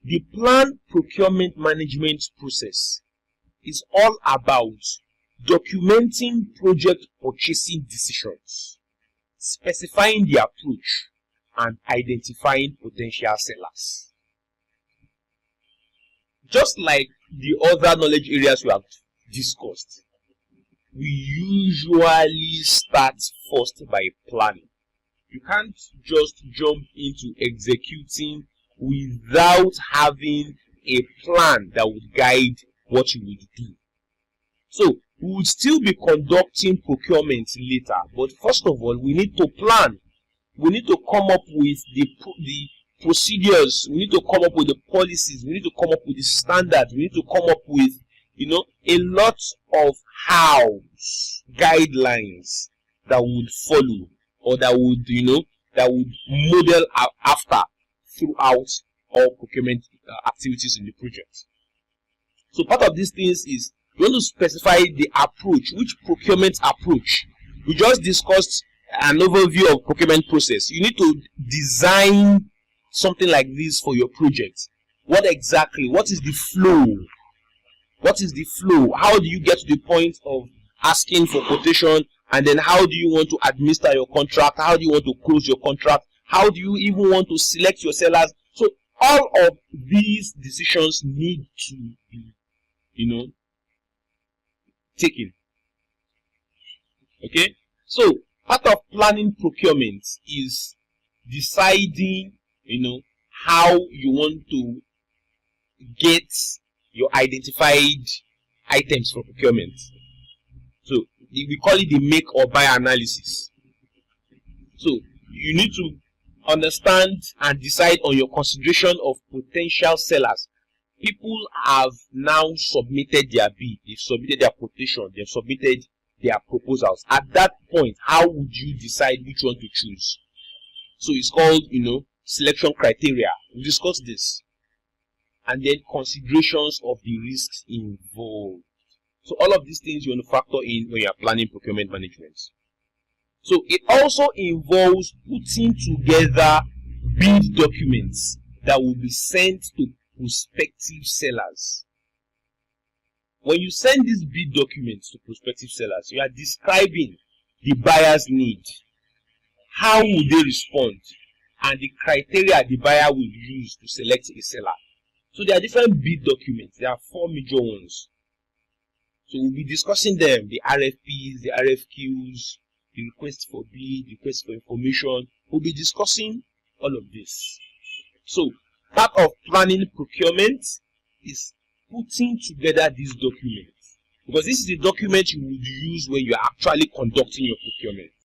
the planned procurement management process is all about documenting project purchasing decisions, specifying the approach, and identifying potential sellers. Just like the other knowledge areas we have discussed, we usually start first by planning. You can't just jump into executing without having a plan that would guide what you would do. So we would still be conducting procurement later, but first of all, we need to plan. We need to come up with the procedures. We need to come up with the policies. We need to come up with the standards. We need to come up with, a lot of hows, guidelines that would follow, or that would model after throughout all procurement activities in the project. So part of these things is you want to specify the approach. Which procurement approach? We just discussed an overview of procurement process. You need to design something like this for your project. What exactly? What is the flow? What is the flow? How do you get to the point of asking for quotation? And then how do you want to administer your contract? How do you want to close your contract? How do you even want to select your sellers? So all of these decisions need to be, taken. Okay? So part of planning procurement is deciding, how you want to get your identified items for procurement. So we call it the make or buy analysis. So you need to understand and decide on your consideration of potential sellers. People have now submitted their bid, they've submitted their quotation, they've submitted their proposals. At that point, how would you decide which one to choose? So it's called, selection criteria. We discussed this. And then considerations of the risks involved. So all of these things you want to factor in when you are planning procurement management. So it also involves putting together bid documents that will be sent to prospective sellers. When you send these bid documents to prospective sellers, you are describing the buyer's need, how will they respond, and the criteria the buyer will use to select a seller. So there are different bid documents. There are 4 major ones. So we'll be discussing them: the RFPs, the RFQs, the request for bid, request for information. We'll be discussing all of this. So part of planning procurement is putting together these documents, because this is the document you would use when you are actually conducting your procurement.